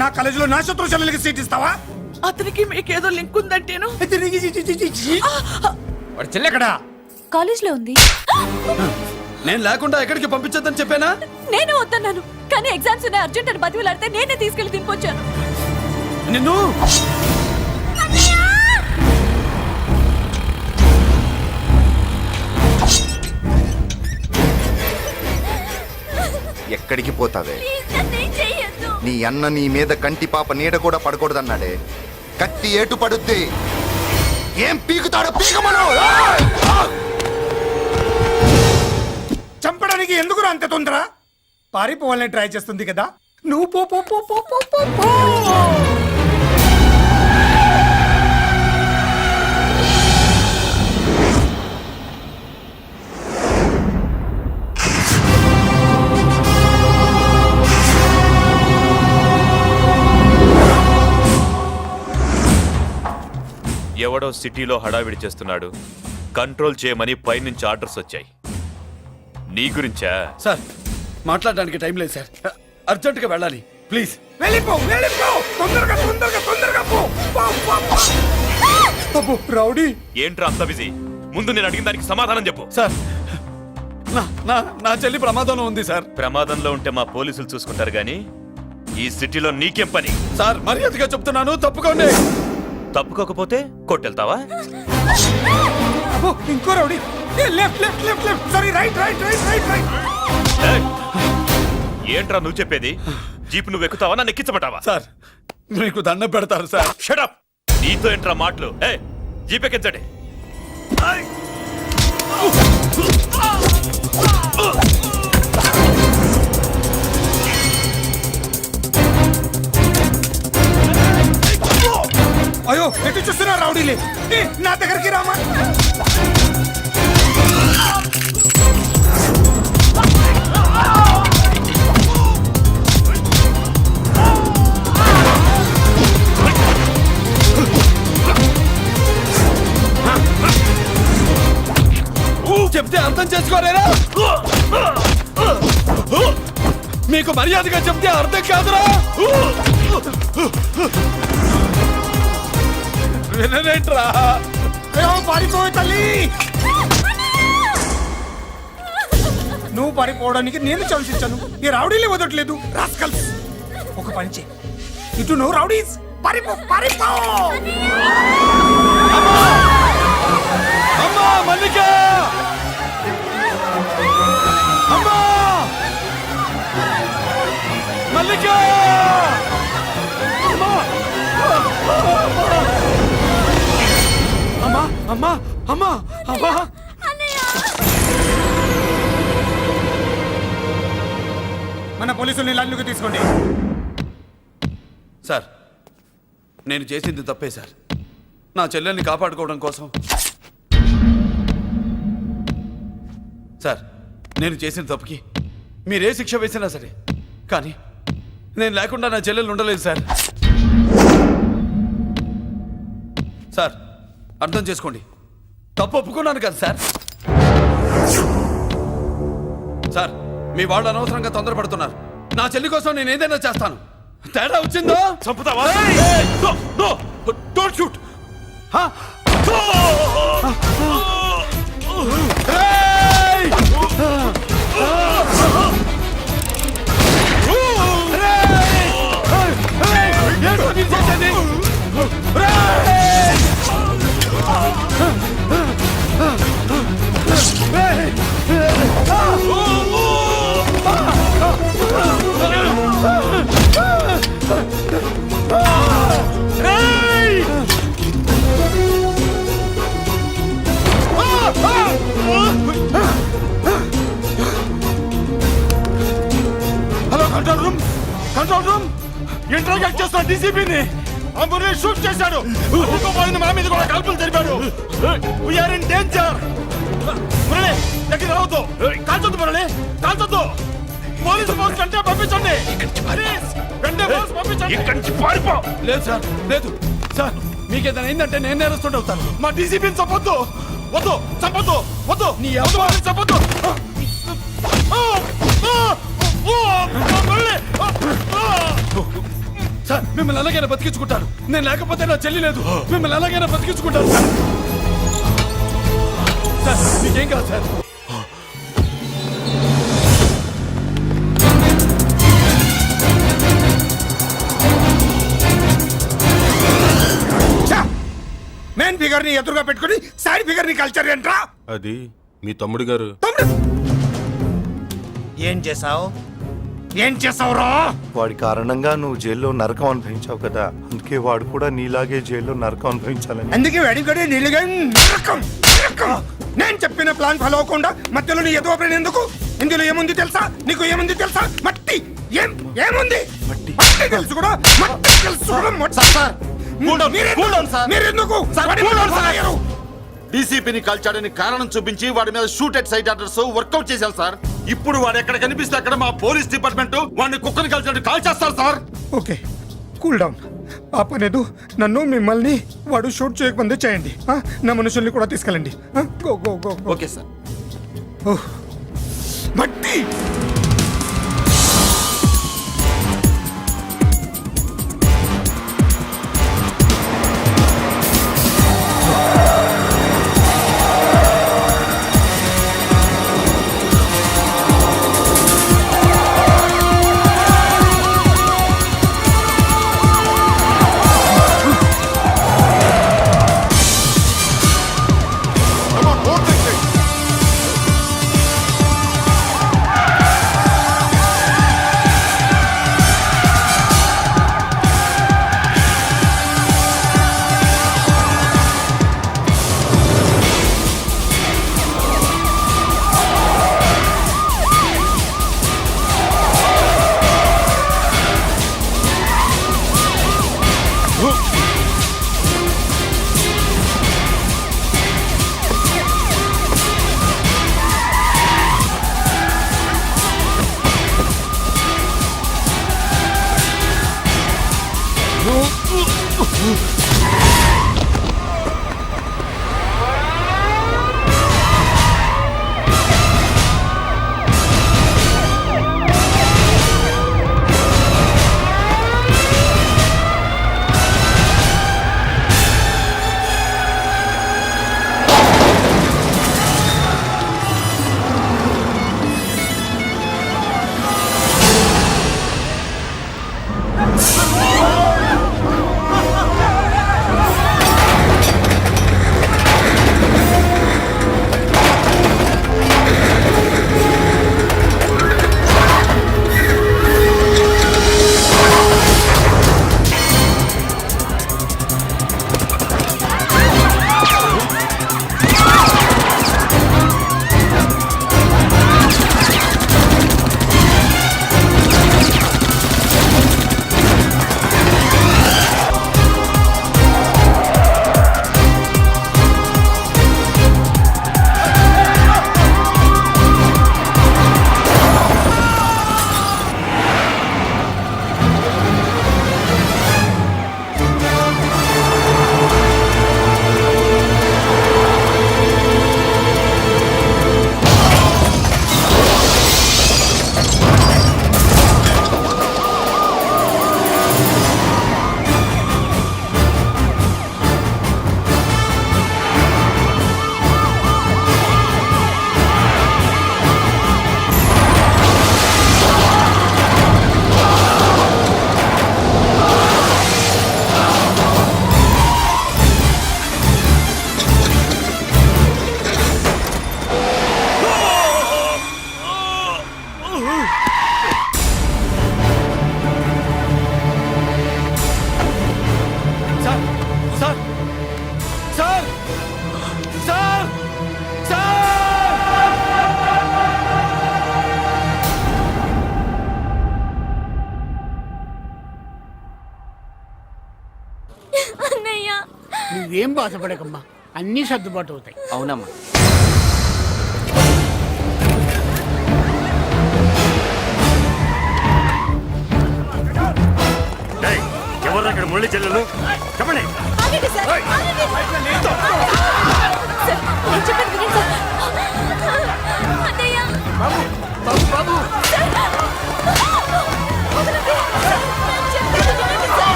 నా కాలేజీలో నా శత్రు చెల్లెలకి సీట్ ఇస్తావా? అతనికి మీకేదో లింక్ ఉందంటేను. వాడి చెల్లెక్కడా? కాలేజ్ లో ఉంది. నేను లేకుండా ఎక్కడికి పంపించొద్దని చెప్పానా? నేను వద్దన్నాను, కానీ ఎగ్జామ్స్ ఉన్నాయి అర్జెంట్ అని బతిలాడితే నేనే తీసుకెళ్లి దింపొచ్చాను. నిన్ను ఎక్కడికి పోతావే? నీ అన్న నీ మీద కంటి పాప నీడ కూడా పడకూడదన్నాడే. కత్తి ఏటు పడుద్ది. ఏం పీకుతాడో పీకమను. చంపడానికి ఎందుకు అంత తొందర? పారిపోవాలని ట్రై చేస్తుంది కదా. నువ్వు పో పో పో పో పో పో పో. ఎవడో సిటీలో హడావిడి చేస్తున్నాడు, కంట్రోల్ చేయమని పైనుంచి ఆర్డర్స్ వచ్చాయి. నీ గురించా? సార్ మాట్లాడడానికి టైం లేదు సార్, అర్జెంటుగా వెళ్ళాలి ప్లీజ్. వెళ్ళిపో వెళ్ళిపో, తొందరగా తొందరగా తొందరగా పో. అబ్బో రౌడీ, ఏంట్రా అంత బిజీ? ముందు నేను అడిగిన దానికి సమాధానం చెప్పు. సార్ నా చెల్లి ప్రమాదంలో ఉంది సార్. ప్రమాదంలో ఉంటే మా పోలీసులు చూసుకుంటారు గాని ఈ సిటీలో నీకేం పని? సార్ మర్యాదగా చెప్తున్నాను, తప్పుకోండి. తప్పుకోకపోతే కొట్టెళ్తావా? అబ్బో ఇంకో rowdy. Left left left left, sorry right right right right right. ఏయ్! ఏంట్రా నువ్వు చెప్పేది? జీప్ నువ్వు ఎక్కుతావా, నన్ను ఎక్కించమంటావా? సార్ మీకు దండం పెడతారు సార్. షటప్! నీతో ఏంట్రా మాటలు? ఏ జీప్ ఎక్కించండి. అయ్యో ఎటు చూస్తున్నా రౌడీలే. నా దగ్గరికి రామా. చెప్తే అర్థం చేసుకోలేరా? మీకు మర్యాదగా చెప్తే అర్థం కాదురా? వినరేంట్రా? అయ్యో పారిపోయి తల్లి. నువ్వు పారిపోవడానికి నేను ఛాన్స్ ఇచ్చాను, ఈ రౌడీలే వదలట్లేదు. రాస్కల్స్, ఒక పని చేయి, ఇటు నువ్వు రౌడీస్ పారిపో పారిపో. అమ్మా మల్లిక! అమ్మా మల్లిక! అమ్మా అమ్మా అమ్మా అమ్మా! మన పోలీసుల్ని లైన్లోకి తీసుకోండి. సార్ నేను చేసింది తప్పే సార్. నా చెల్లెల్ని కాపాడుకోవడం కోసం సార్ నేను చేసిన తప్పుకి మీరే శిక్ష వేసినా సరే, కానీ నేను లేకుండా నా చెల్లెలు ఉండలేదు సార్. సార్ అర్థం చేసుకోండి, తప్పు ఒప్పుకున్నాను కదా సార్. సార్ మీ వాళ్ళు అనవసరంగా తొందరపడుతున్నారు. నా చెల్లి కోసం నేను ఏదైనా చేస్తాను. తేడా వచ్చిందో చంపుతావా? Don't shoot. Hello control room, control room. Interrogate చేస్తున్న డీసీపీని అంబుని షూట్ చేశాడు. ఇంకోపోయింది మా మీద కూడా కాల్పులు జరిపాడు. We are in danger. మురళి దగ్గర రావద్దు, కాల్చొద్దు మురళి, కాల్చొద్దు. పోలీసు ఫోర్స్ కంటే పంపించండి. వెంటనే ఫోర్స్ పంపించండి. ఇక్కడి నుంచి పారిపో. లేదు సార్, లేదు సార్. మీకేదైనా అయిందంటే నేను నేరస్తుండే అవుతాను. మా డీసీపీని చంపొద్దు, వద్దు, చంపొద్దు, వద్దు, నీ ఎవరు చంపొద్దు. సార్ మిమ్మల్ని అలాగైనా బతికించుకుంటాను. నేను లేకపోతే నా చెల్లి లేదు. మిమ్మల్ని అలాగైనా బతికించుకుంటాను సార్. సార్ మీకేం కాదు సార్. మెయిన్ ఫిగర్ ని ఎదురుగా పెట్టుకుని సైడ్ ఫిగర్ ని కల్చర్ ఏంట్రా? అది మీ తమ్ముడు గారు. తమ్ముడు ఏం చేసావు? ఏం చేసావురా? వాడి కారణంగా నువ్వు జైల్లో నరకం అనుభవించావు కదా, అందుకే వాడు కూడా నీలాగే జైల్లో నరకం అనుభవించాలని. అందుకే వెడిగడి నీళ్ళుగా నరకం, నరకం. నేను చెప్పిన ప్లాన్ ఫాలో అవ్వకుండా మధ్యలో నీ ఎదుగు ప్లాన్ ఎందుకు? ఇందులో ఏముంది తెలుసా? నీకు ఏముంది తెలుసా? మట్టి. ఏముంది? మట్టి తెలుసు కూడా, మట్టి తెలుసు కూడా. మీరెందుకు డీసీపీని కాల్చాడని కారణం చూపించి వాడి మీద shoot at sight orders work out చేశారు సార్. ఇప్పుడు వాడు ఎక్కడ కనిపిస్తే అక్కడ మా పోలీస్ డిపార్ట్మెంట్ వాడిని కుక్కని కాల్చాడు కాల్ చేస్తారు సార్. Okay, cool down. ఆ పనేదు నన్ను మిమ్మల్ని వాడు షూట్ చేయకముందే చేయండి. నా మనుషుల్ని కూడా తీసుకెళ్ళండి. Go go go. Okay sir. మట్టి నువ్వేం బాధపడకమ్మా, అన్నీ సర్దుబాటు అవుతాయి. అవునమ్మా. ఎవరు అక్కడ మురళి చెల్లెలు చెప్పండి. ఆగండి సార్, ఆగండి. సార్, నేను చెప్పేది వినండి సార్. అన్నయ్య. బాబు బాబు బాబు.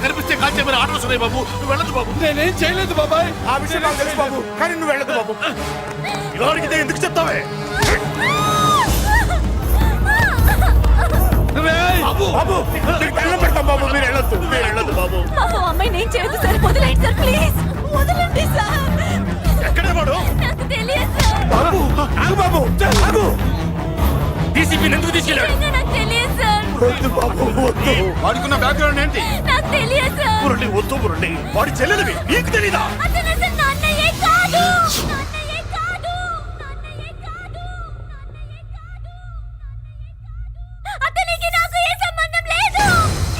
కనిపిస్తే కాల్చేమని ఆర్డర్స్ ఉన్నాయి బాబు నువ్వు వెళ్ళదు బాబు. నేనేం చేయలేదు బాబాయ్. ఆ విషయం నాకు తెలుసు బాబు, కానీ నువ్వు వెళ్ళదు బాబు. ఇలా అడిగితే ఎందుకు చెప్తావే? బాబు బాబు నీకు దండం పెడతాం బాబు, మీరు వెళ్ళొద్దు బాబు. పాపం అమ్మాయి నేను చేయదు సార్, వదిలేండి సార్ ప్లీజ్, వదలండి సార్. ఎక్కడే వాడు? నాకు తెలియదు సార్, బాబు ఆగు బాబు, ఆగు. డీసీపీని ఎందుకు తీసుకెళ్ళాడు? నిజంగా నాకు తెలియదు సార్, వద్దు బాబు వద్దు. వాడుకున్న బ్యాక్గ్రౌండ్ ఏంటి? నాకు తెలియదు సార్. మురళి వద్దు మురళి, వాడి చెల్లెలివి నీకు తెలీదా? అతను అసలు నా అన్నయ్యే కాదు, నా అన్నయ్యే కాదు, నా అన్నయ్యే కాదు, నా అన్నయ్యే కాదు. అతనికి నాకు ఏ సంబంధం లేదు,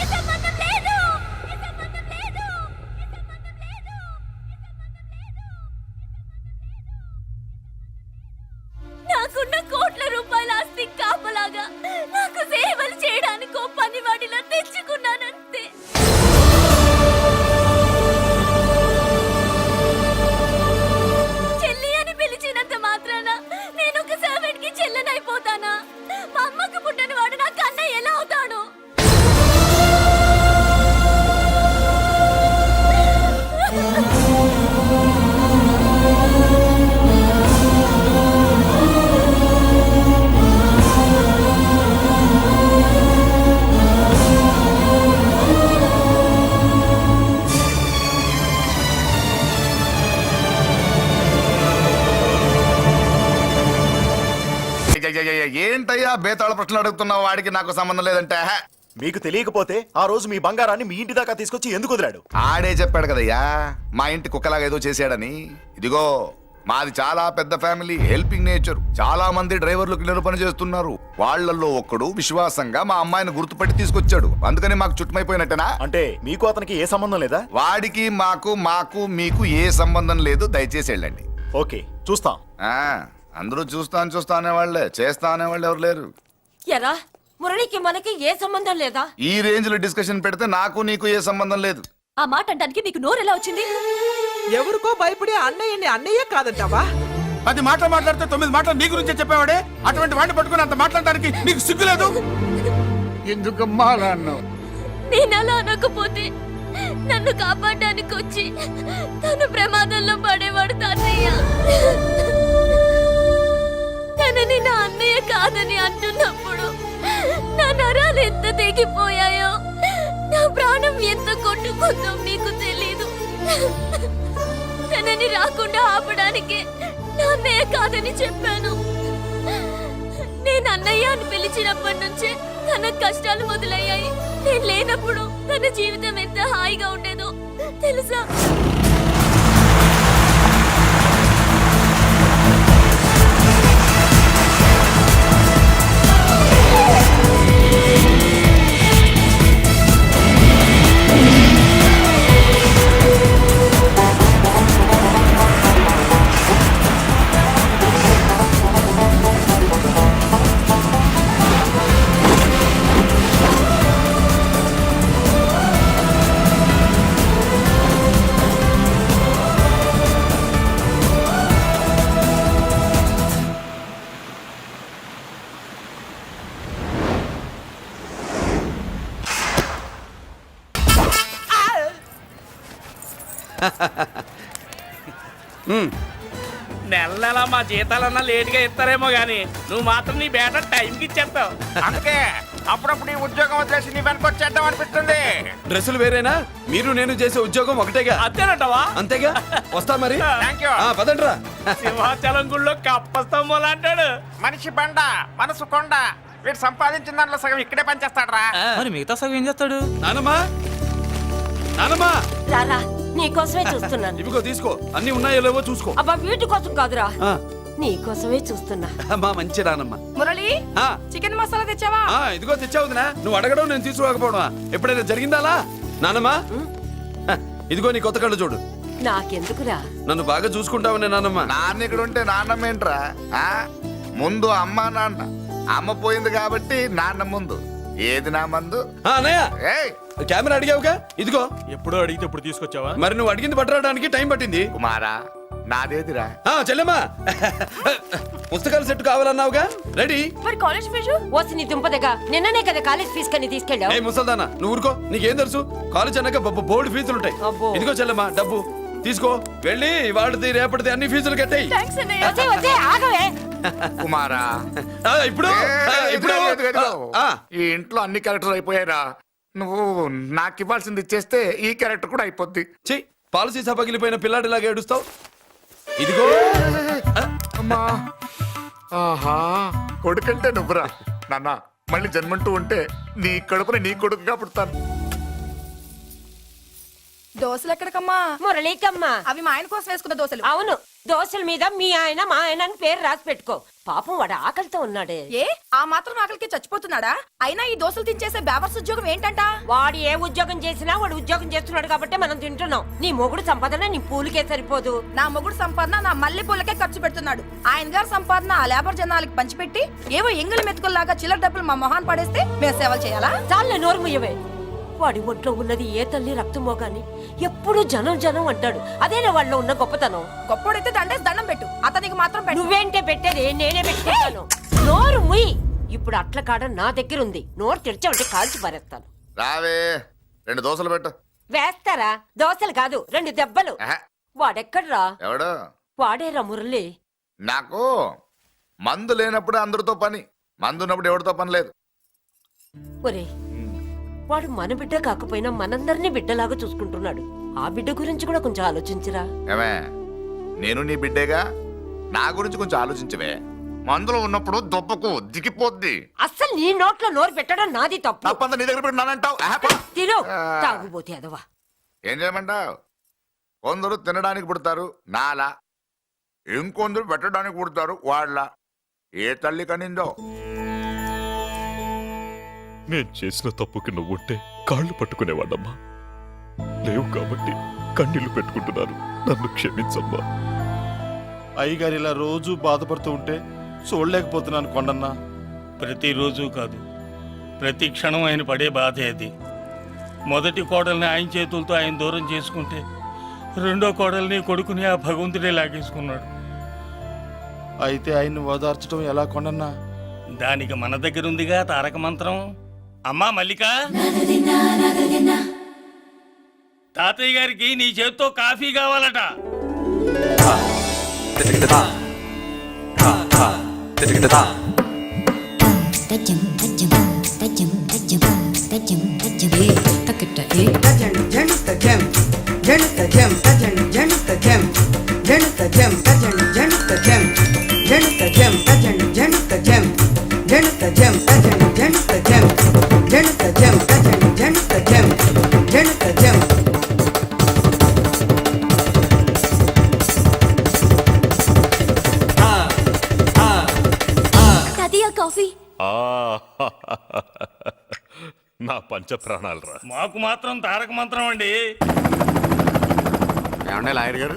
ఏ సంబంధం లేదు, ఏ సంబంధం లేదు, ఏ సంబంధం లేదు, నాకున్న కోట్ల రూపాయల ఆస్తి కాపలాగా నాకు సేవలు చేయడానికి ఓ పనివాడిలా తెచ్చుకున్నానంతే. చెల్లి అని పిలిచినంత మాత్రాన నేను ఒక సర్వెంట్ కి చెల్లెనైపోతానా? మా అమ్మకు పుట్టిన వాడు నాకు అన్నయ్య ఎలా అవుతాడు? ఏంటయ్యా బేతాళ ప్రశ్నలు అడుగుతున్నావు? వాడికి నాకు సంబంధం లేదంటే హే. మీకు తెలియకపోతే ఆ రోజు మీ బంగారాన్ని మీ ఇంటి దాకా తీసుకొచ్చి ఎందుకు వదిలాడు? ఆడే చెప్పాడు కదయ్యా మా ఇంటి కుక్కలాగా ఏదో చేశాడని. ఇదిగో మాది చాలా పెద్ద ఫ్యామిలీ, హెల్పింగ్ నేచర్. చాలా మంది డ్రైవర్లు క్లీనర్ పని చేస్తున్నారు. వాళ్ళల్లో ఒక్కడు విశ్వాసంగా మా అమ్మాయిని గుర్తుపట్టి తీసుకొచ్చాడు. అందుకని మాకు చుట్టుమైపోయినట్టేనా? అంటే మీకు అతనికి ఏ సంబంధం లేదా? వాడికి మాకు మీకు ఏ సంబంధం లేదు. దయచేసి వెళ్ళండి. ఓకే చూస్తాం. ఆ, అందరూ చూస్తా అనేవాళ్లే, చేస్తా అనేవాళ్ళు ఎవరు లేరు. ఎరా మురళికి మనకి ఏ సంబంధం లేదా? ఈ రేంజ్ లో డిస్కషన్ పెడితే నాకు నీకు ఏ సంబంధం లేదు. ఆ మాట అంటానికి నీకు నోరు ఎలా వచ్చింది? ఎవరికో భయపడి అన్నయ్యని అన్నయ్య కాదంటావా? 10 మాటలు మాట్లాడితే 9 మాటలు నీ గురించే చెప్పేవాడే. అటువంటి వాడిని పట్టుకుని అంత మాట్లాడడానికి నీకు సిగ్గులేదు? ఎందుకమ్మా అలా అన్నావు? నేను అలా అనకపోతే నన్ను కాపాడడానికి వచ్చి తను ప్రమాదంలో పడేవాడు తాతయ్య. తనని నా అన్నయ్య కాదని అంటున్నప్పుడు నా నరాలు ఎంత తెగిపోయాయో, నా ప్రాణం ఎంత కొట్టుకుందో మీకు తెలీదు. తనని రాకుండా ఆపడానికి నా అన్నయ్య కాదని చెప్పాను. నేను అన్నయ్య అని పిలిచినప్పటి నుంచే తన కష్టాలు మొదలయ్యాయి. నేను లేనప్పుడు తన జీవితం ఎంత హాయిగా ఉండేదో తెలుసా? నెల నెల మా జీతాలన్నా లేటుగా ఇస్తారేమో గానీ నువ్వు మాత్రం నీ బేట టైంకి ఇచ్చేస్తావు. అందుకే అప్పుడప్పుడు ఈ ఉద్యోగం వదిలేసి నీ వెనక వచ్చేద్దాం అనిపిస్తుంది. డ్రెస్సులు వేరేనా? మీరు నేను చేసే ఉద్యోగం ఒకటేగా. అంతేనంటావా? అంతేగా. వస్తా మరి. Thank you. పదండ్రా. సింహాచలం గుళ్ళో కప్పస్తంభం అంటాడు. మనిషి బండ, మనసు కొండ. వీడు సంపాదించిన దాంట్లో సగం ఇక్కడే పనిచేస్తాడు రా. మరి మిగతా సగం ఏం చేస్తాడు? నానమ్మా నానమ్మా రారా, నీకోసమే చూస్తున్నాను. ఇవిగో తీసుకో, అన్ని ఉన్నాయో లేవో చూసుకో. అబ్బా వీటి కోసం కాదురా, ఆ, నీకోసమే చూస్తున్నా. అమ్మా మంచి నానమ్మ. మురళి ఆ, చికెన్ మసాలా తెచ్చావా? ఆ, ఇదిగో తెచ్చావుదినా. నువ్వు అడగడం నేను తీసుకోకపోవడమా? ఎప్పుడైనా జరిగిందాలా నానమ్మా? హ, ఇదిగో నీ కొత్త కళ్ళు చూడు. నాకెందుకురా? నన్ను బాగా చూసుకుంటావునే నానమ్మ. నాన్న ఇక్కడ ఉంటే నాన్నమ్మ ఏంట్రా? ఆ? ముందు అమ్మ నాన్న. అమ్మ పోయింది కాబట్టి నాన్న ముందు. ఏది నా మందు? ఆ, అన్నయ్య ఏయ్ కెమెరా అడిగావుగా, ఇదిగో. ఎప్పుడో అడిగితే ఇప్పుడు తీసుకొచ్చావా? మరి నువ్వు అడిగింది పట్టడానికి టైం పట్టింది. కుమారా, నాదేదిరా చెల్లెమ్మా పుస్తకాల సెట్ కావాలన్నావుగా రెడీ. మరి కాలేజ్ ఫీజు ఓసి నీ దుంపదగా నిన్ననే కదా కాలేజ్ ఫీజు కని తీసుకెళ్ళావు. ఏ ముసల్దానా నువ్వు ఊరుకో, నీకేం తెలుసు? కాలేజ్ అన్నాక బోర్డు ఫీజులు ఉంటాయి. అబ్బో. ఇదిగో చెల్లెమ్మా డబ్బు తీసుకో, వెళ్ళి వాడిది రేపటిది అన్ని ఫీజులు కట్టాయి. థ్యాంక్స్ అన్నయ్య. వచ్చే వచ్చే ఆగవే. కుమారా ఇప్పుడు ఇప్పుడు ఆ, ఈ ఇంట్లో అన్ని క్యారెక్టర్ అయిపోయారా? నువ్వు నాకు ఇవ్వాల్సింది ఇచ్చేస్తే ఈ క్యారెక్టర్ కూడా అయిపోద్ది. ఛీ, పాలసీ పగిలిపోయిన పిల్లాడిలాగా ఏడుస్తావు. ఇదిగో అమ్మా ఆహా కొడుకంటే నువ్వురా నాన్న. మళ్ళీ జన్మంటూ ఉంటే నీ కడుపుని నీ కొడుకుగా పుడతాను. దోశలు ఎక్కడికమ్మా? మురళీకమ్మ. అవి మా ఆయన కోసం వేసుకున్న దోశలు. అవును, దోశల మీద మీ ఆయన మా ఆయన అని పేరు రాసి పెట్టుకో. పాపం వాడు ఆకలితో ఉన్నాడే. ఏ ఆ మాత్రం ఆకలికి చచ్చిపోతున్నాడా? అయినా ఈ దోశలు తినేసే బేవర్స్ ఉద్యోగం ఏంటంట? వాడు ఏ ఉద్యోగం చేసినా వాడు ఉద్యోగం చేస్తున్నాడు కాబట్టి మనం తింటున్నాం. నీ మొగుడు సంపాదన నీ పూలికే సరిపోదు. నా మొగుడు సంపాదన నా మల్లె పూలకే ఖర్చు పెడుతున్నాడు. ఆయన గారి సంపాదన ఆ లేబర్ జనాలకి పంచిపెట్టి ఏవో ఎంగిలి మెతుకుల్లాగా చిల్లర డబ్బులు మా మొహాన్ పడేస్తే మేము సేవలు చేయాలా? చాలే నోరు ముయ్యవే. వాడి ఒంట్లో ఉన్నది ఏ తల్లి రక్తమో గాని ఎప్పుడు జనం జనం అంటాడు. అదేనా వాళ్ళలో ఉన్న గొప్పతనం. గొప్పోడైతే దండేసి దండం పెట్టు, అతనికి మాత్రం పెట్టు. నువ్వేంటే పెట్టేది, నేనే పెట్టుకుంటాను. నోరు ముయ్యి. ఇప్పుడు అట్ల కాడ నా దగ్గర ఉంది. నోరు తెరిచావంటే కాల్చి పారేస్తాను. రావే 2 దోశలు పెట్టు. వేస్తారా? దోశలు కాదు 2 దెబ్బలు. ఆహా, వాడెక్కడ్రా? ఎవడు? వాడేరా మురళి. నాకు మందు లేనప్పుడు అందరితో పని, మందు ఉన్నప్పుడు ఎవరితో పని లేదు. ఒరే, వాడు మన బిడ్డ కాకపోయినా మనందరినీ బిడ్డలాగా చూసుకుంటున్నాడు. ఆ బిడ్డ గురించి కూడా కొంచెం ఆలోచించరా. ఏమే నేను నీ బిడ్డేగా, నా గురించి కొంచెం ఆలోచించవే. మందులో ఉన్నప్పుడు దొప్పకు దిగిపోద్ది. అస్సలు నీ నోట్లో నోరు పెట్టడం నాది తప్పు. తప్పంతా నీ దగ్గర పెట్టినానంటావు. తిను తాగుబోతే అదవా. ఏం చేయమంటావు? కొందరు తినడానికి పుడతారు నాలా, ఇంకొందరు పెట్టడానికి పుడతారు వాళ్ళ. ఏ తల్లి కనిందో? నేను చేసిన తప్పుకి నువ్వుంటే కాళ్ళు పట్టుకునేవాడమ్మా. లేవు కాబట్టి కన్నీళ్లు పెట్టుకుంటున్నాను. నన్ను క్షమించమ్మా. అయ్యగారు ఇలా రోజు బాధపడుతూ ఉంటే చూడలేకపోతున్నాను కొండన్న. ప్రతిరోజు కాదు, ప్రతి క్షణం ఆయన పడే బాధే అది. మొదటి కోడల్ని ఆయన చేతులతో ఆయన దూరం చేసుకుంటే రెండో కోడల్ని కొడుకుని ఆ భగవంతుడే లాగేసుకున్నాడు. అయితే ఆయన్ని ఓదార్చడం ఎలా కొండన్న? దానికి మన దగ్గర ఉందిగా తారక మంత్రం. అమ్మా మల్లిక, తాతయ్య గారికి నీ చేత్తో కాఫీ కావాలట. కాఫీ నా పంచ ప్రాణాలరా. మాకు మాత్రం తారక మంత్రం అండి. ఏమంటే లాయర్ గారు,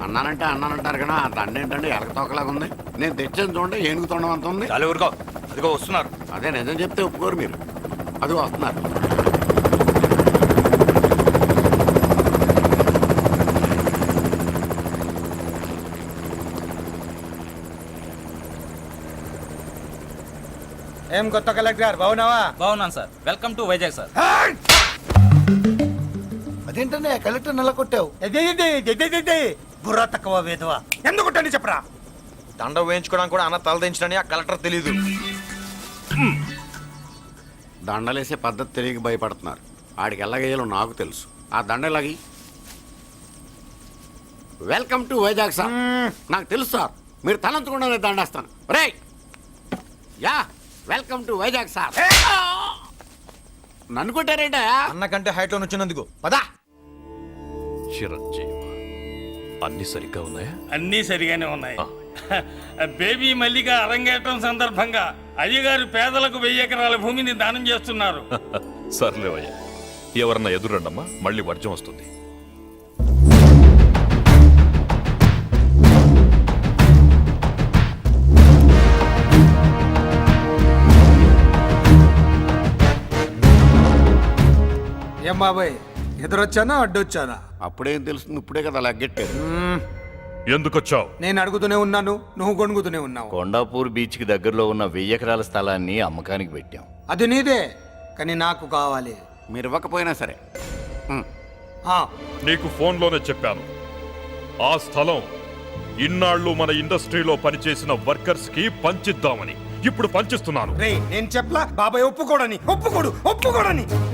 అన్నానంటారు కదా, ఆ దండ ఏంటంటే ఎలక తోకలాగా ఉంది. నేను తెచ్చాను చూడండి, ఏనుగు తొండం అంత ఉంది. చాలు ఊరుకో, అదిగో వస్తున్నారు. అదే నిజం చెప్తే ఒప్పుకోరు మీరు. అది వస్తున్నారు. ఏం కొత్త కలెక్టర్ బాగున్నావా? బాగున్నాను sir. Welcome to Vizag sir. అదేంటనే కలెక్టర్ నెల కొట్టావు? బుర్ర తక్కువ వేదవా. ఎందుకు కొట్టండి చెప్పరా? దండ వేయించుకోవడానికి కూడా అన్న తలదించడని ఆ కలెక్టర్ తెలీదు. దండలేసే పద్ధతి తెలియక భయపడుతున్నారు. ఆడికి ఎలాగేయాలో నాకు తెలుసు. ఆ దండలాగి వెల్కమ్ టు వైజాగ్ సార్. నాకు తెలుసు సార్, మీరు తలంచకుండానే దండేస్తాను. రే యా వెల్కమ్ టు వైజాగ్ సార్. నన్ను కొట్టారేంటా? అన్నకంటే హైట్ లో వచ్చినందుకు పదా. చిరంజీవి, అన్ని సరిగ్గా ఉన్నాయా? అన్నీ సరిగానే ఉన్నాయి. బేబీ మల్లిక అరంగేట్రం సందర్భంగా అయ్యగారు పేదలకు 1000 ఎకరాల భూమిని దానం చేస్తున్నారు. సర్లేవయ్యా, ఎవరన్నా ఎదురండమ్మా, మళ్ళీ వర్జం వస్తుంది. ఏం బాబాయ్, ఎదురొచ్చానా అడ్డొచ్చానా? అప్పుడేం తెలుస్తుంది, ఇప్పుడే కదా లగ్గెట్టారు. ఎందుకొచ్చావు? నేను అడుగుతూనే ఉన్నాను, నువ్వు గొణుగుతూనే ఉన్నావు. కొండాపూర్ బీచ్ కి దగ్గరలో ఉన్న 1000 ఎకరాల స్థలాన్ని అమ్మకానికి పెట్టాం. అది నీదే, కానీ నాకు కావాలి. మీరు ఇవ్వకపోయినా సరే. ఆ, నీకు ఫోన్లోనే చెప్పాను. ఆ స్థలం ఇన్నాళ్ళు మన ఇండస్ట్రీలో పనిచేసిన వర్కర్స్ కి పంచిద్దామని. ఇప్పుడు పంచిస్తున్నాను. రే నేను చెప్పలా బాబాయ్ ఒప్పుకోడని.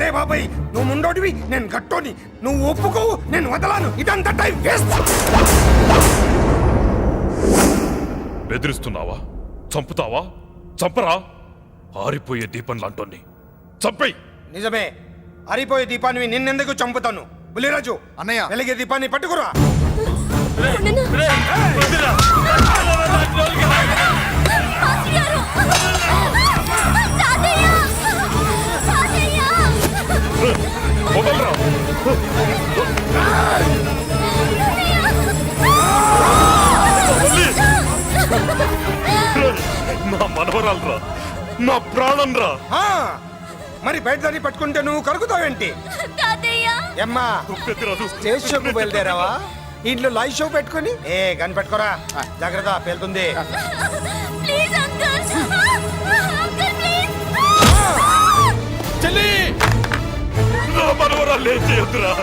రే బాబాయ్, నువ్వు ముండోడివి, నేను గట్టోని. నువ్వు ఒప్పుకోవు, నేను వదలాను. ఇదంతా టైం వేస్ట్. బెదిరిస్తున్నావా? చంపుతావా? చంపరా? ఆరిపోయే దీపం లాంటోని చంపేయ్. నిజమే, ఆరిపోయే దీపాన్ని నిన్నెందుకు చంపుతాను? బుల్లిరాజు అన్నయ్య. వెలిగే దీపాన్ని పట్టుకురా. వదలరా. నా మనవరాలరా, నా ప్రాణం రా. ఆ, మరి బయట దాన్ని పట్టుకుంటే నువ్వు కరుగుతావేంటి? ఎమ్మా స్టేజ్ షోకు బయలుదేరావా? ఇంట్లో లైవ్ షో పెట్టుకుని గన్ పెట్టుకోరా, జాగ్రత్త పేలుతుంది. చెల్లి నా మనవరాలు ఏం చేయొద్దురా.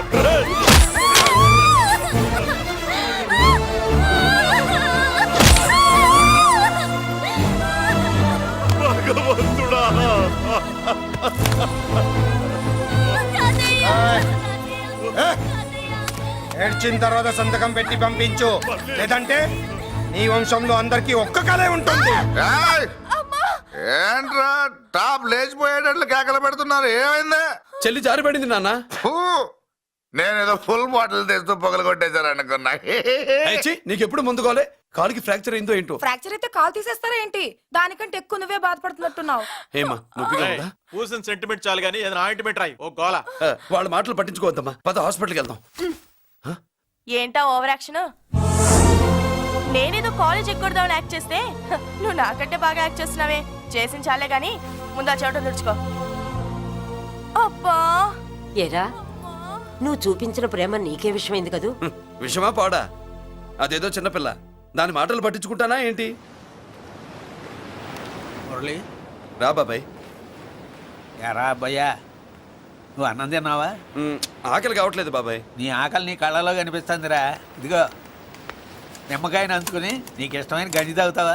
భగవంతుడా. ఏడ్చిన తర్వాత సంతకం పెట్టి పంపించు, లేదంటే నీ వంశంలో అందరికీ ఒక్క కలే ఉంటుంది. ఏయ్! ఏంట్రా టాప్ లేచిపోయేటట్లు కేకలు పెడుతున్నారు? ఏమైంది? చెల్లి జారిపడింది నాన్న. ఫూ! నేనేదో ఫుల్ బాటిల్ తెస్తూ పొగలు కొట్టేశారు అనుకున్నా. నీకెప్పుడు ముందుకోలే? కాలుకి ఫ్రాక్చర్ అయిందో ఏంటో. ఫ్రాక్చర్ అయితే కాల్ తీసేస్తారా ఏంటి? దానికంటే ఎక్కువ నువ్వే బాధపడుతున్నట్టున్నావు. ఏమా నొప్పిగా ఉందా? పూసిన సెంటిమెంట్ చాలు గానీ ఏదైనా ఆయింట్మెంట్ రాయి. ఓ గోల. వాళ్ళ మాటలు పట్టించుకోవద్దమ్మా, పద హాస్పిటల్కి వెళ్దాం. ఏంటా ఓవర్ యాక్షన్? నేనేదో కాలేజ్ ఎక్కడదామని యాక్ట్ చేస్తే నువ్వు నాకంటే బాగా యాక్ట్ చేస్తున్నావే. చేసిన చాలే గాని ముందు ఆ చోట తుడుచుకో. అబ్బా, ఏరా నువ్వు చూపించిన ప్రేమ నీకే విషయమైంది కదూ. విషమా పాడా? అదేదో చిన్నపిల్ల, దాని మాటలు పట్టించుకుంటానా ఏంటి? మురళి రా బాబాయ్. ఎరా అబ్బాయ్యా, నువ్వు అన్నం తిన్నావా? ఆకలి కావట్లేదు బాబాయ్. నీ ఆకలి నీ కళ్ళలో కనిపిస్తుందిరా. ఇదిగో నిమ్మకాయని అంచుకుని నీకు ఇష్టమైన గంజి తాగుతావా?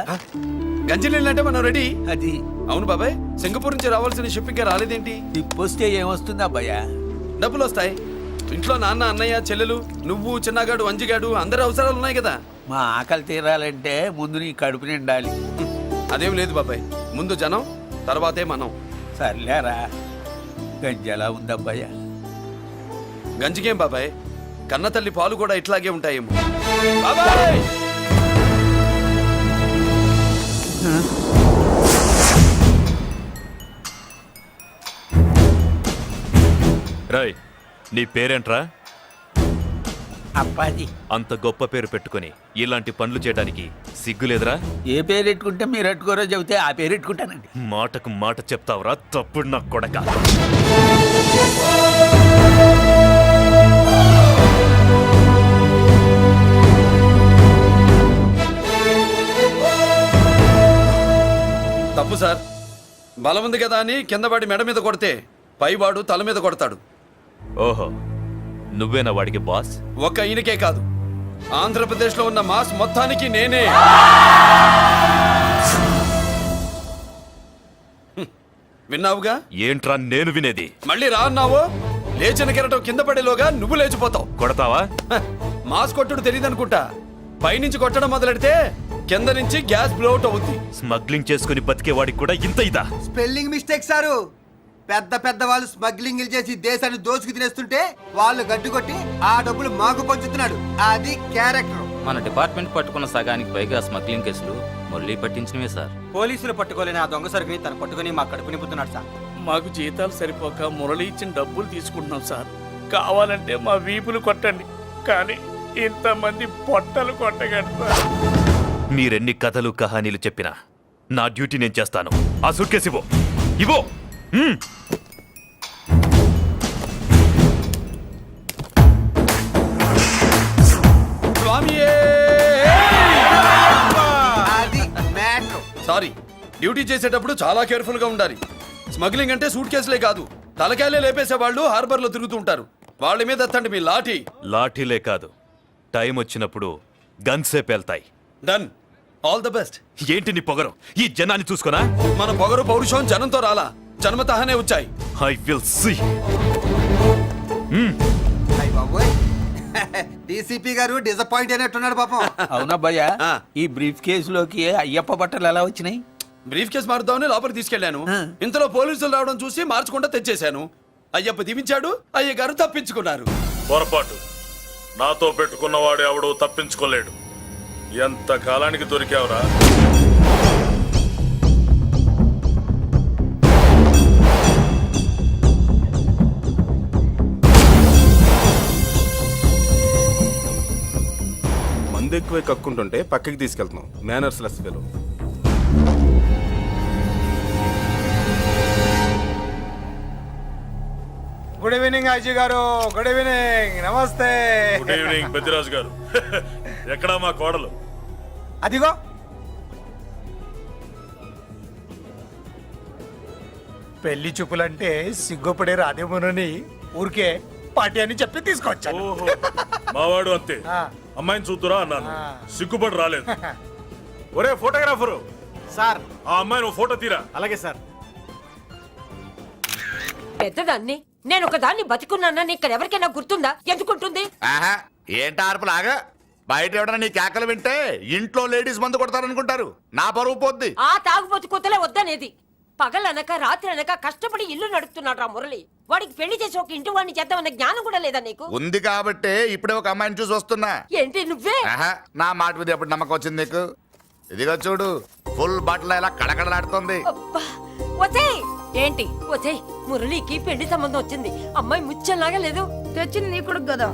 గంజి నీళ్ళంటే మనం రెడీ. అది అవును బాబాయ్, సింగపూర్ నుంచి రావాల్సిన షిప్పింగ్ రాలేదేంటి? తిప్పొస్తే ఏమొస్తుంది అబ్బాయ్యా? డబ్బులు వస్తాయి. ఇంట్లో నాన్న, అన్నయ్య, చెల్లెలు, నువ్వు, చిన్నగాడు, అంజిగాడు అందరి అవసరాలు ఉన్నాయి కదా. మా ఆకలి తీరాలంటే ముందు నీ కడుపు నిండాలి. అదేం లేదు బాబాయ్, ముందు జనం తర్వాతే మనం. సర్లేరా, గంజి ఎలా ఉంది అబ్బాయ్యా? గంజికేం బాబాయ్, కన్న తల్లి పాలు కూడా ఇట్లాగే ఉంటాయేమో. బాబాయ్ రాయ్, నీ పేరేంట్రా? అప్పాజీ. అంత గొప్ప పేరు పెట్టుకుని ఇలాంటి పనులు చేయడానికి సిగ్గులేదురా? ఏ పేరు పెట్టుకుంటే మీరు ఎట్టుకోరో చెబితే ఆ పేరు పెట్టుకుంటానండి. మాటకు మాట చెప్తావురా తప్పుడు నా కొడక. తప్పు సార్. బలం ఉంది కదా అని కిందవాడి మెడ మీద కొడితే పైవాడు తల మీద కొడతాడు. ఓహో, నువ్వేనా వాడికి బాస్? ఒక్క ఈయనకే కాదు, ఆంధ్రప్రదేశ్లో ఉన్న మాస్ మొత్తానికి నేనే. విన్నావుగా? ఏంట్రా నేను వినేది? మళ్ళీ రా అన్నావు, లేచిన కెరటం కింద పడేలోగా నువ్వు లేచిపోతావు. కొడతావా? మాస్ కొట్టుడు తెలియదనుకుంటా. పైనుంచి కొట్టడం మొదలెడితే కింద నుంచి గ్యాస్ బ్లౌట్ అవుద్ది. స్మగ్లింగ్ చేసుకుని బతికే వాడికి కూడా ఇంత ఇదా? Spelling mistake sir. పెద్ద పెద్ద వాళ్ళు స్మగ్లింగ్ చేసి దేశాన్ని దోచుకు తినేస్తుంటే వాళ్ళు గడ్డుకొట్టి ఆ డబ్బులు మాకు పంచుతున్నాడు. అది క్యారెక్టర్. మన డిపార్ట్మెంట్ పట్టుకున్న సగానికి పైగా స్మగ్లింగ్ కేసులు మురళి పట్టించినవే సార్. పోలీసులు పట్టుకోలేని ఆ దొంగ సరుకుని తను పట్టుకుని మా కడుపు నింపుతున్నాడు సార్. మాకు జీతాలు సరిపోక మురళి ఇచ్చిన డబ్బులు తీసుకుంటున్నాం సార్. కావాలంటే మా వీపులు కొట్టండి, కానీ ఇంతమంది పొట్టలు కొట్టగలరు సార్. మీరెన్ని కథలు కహానీలు చెప్పినా నా డ్యూటీ నేను చేస్తాను. ఆ సూట్కేస్ ఇవ్వు, ఇవ్వు. స్వామియే సారీ. డ్యూటీ చేసేటప్పుడు చాలా కేర్ఫుల్ గా ఉండాలి. స్మగ్లింగ్ అంటే సూట్ కేసులే కాదు, తలకాయలే లేపేసే వాళ్ళు హార్బర్ లో తిరుగుతూ ఉంటారు. వాళ్ళ మీద ఎత్తండి మీ లాఠీ. లాఠీలే కాదు, టైం వచ్చినప్పుడు గన్సే పేల్తాయి. డన్. All the best. ఏంటి నీ పొగరు? ఈ జనాన్ని చూసుకోనా? మన పొగరు పౌరుషం జనంతో రాలా, జన్మతహనే వచ్చాయి. I will see. అయ్ బాబోయ్, డీసీపీ గారు డిసప్పాయింట్ అయినట్టున్నాడు పాపం. అవునబ్బయ్యా, ఈ బ్రీఫ్ కేసులోకి అయ్యప్ప బట్టలు ఎలా వచ్చినాయి? బ్రీఫ్ కేసు మారుద్దామని లోపలికి తీసుకెళ్లాను. ఇంతలో పోలీసులు రావడం చూసి మార్చకుండా తెచ్చేశాను. అయ్యప్ప దీవించాడు, అయ్య గారు తప్పించుకున్నారు. పొరపాటు. నాతో పెట్టుకున్నవాడు ఎవడు తప్పించుకోలేడు. ఎంత కాలానికి దొరికావురా? మందు ఎక్కువ కక్కుంటుంటే పక్కకి తీసుకెళ్తున్నాం. Manners less fellow. Good evening Ajay garu. Good evening. నమస్తే. Good evening Peddiraju garu. ఎక్కడా మా కోడలు? అదిగో పెళ్లి చూపులంటే సిగ్గుపడే రాధేమోనని ఊరికే పార్టీ అని చెప్పి తీసుకొచ్చాను. ఓహో, మావాడు అంతే. అమ్మాయిని చూద్దురా అన్నాను, సిగ్గుపడి రాలేదు. ఒరే ఫోటోగ్రాఫరు, సార్ ఆ అమ్మాయిని ఓ ఫోటో తీరా. అలాగే సార్. పెద్దదాన్ని నేను ఒక దాన్ని బతికున్నానని ఇక్కడ ఎవరికైనా గుర్తుందా? ఎందుకుంటుంది? ఆహా, ఏంటి ఆర్పులాగా? బయట ఎవడన్నా నీ కేకలు వింటే ఇంట్లో లేడీస్ మందు కొడతారనుకుంటారు. నా పరువు పోద్ది. ఆ తాగుబోతు కూతలే వద్దనేది. పగలనక రాత్రి అనక కష్టపడి ఇల్లు నడుపుతున్నాడు రా మురళి. వాడికి పెళ్లి చేసి ఒక ఇంటి వాడిని చేద్దామన్న జ్ఞానం కూడా లేదా నీకు? ఉంది కాబట్టే ఇప్పుడే ఒక అమ్మాయిని చూసి వస్తున్నా. ఏంటి నువ్వే? ఆహా, నా మాట మీద ఎప్పుడు నమ్మకం వచ్చింది నీకు? ఇదిగో చూడు, ఫుల్ బట్టలు ఇలా కడకడలాడుతుంది. అబ్బా, వచ్చేయ్. ఏంటి వచ్చేయ్, మురళికి పెళ్లి సంబంధం వచ్చింది. అమ్మాయి ముచ్చల్లాగా లేదు. తెచ్చింది నీ కొడుకు కదా,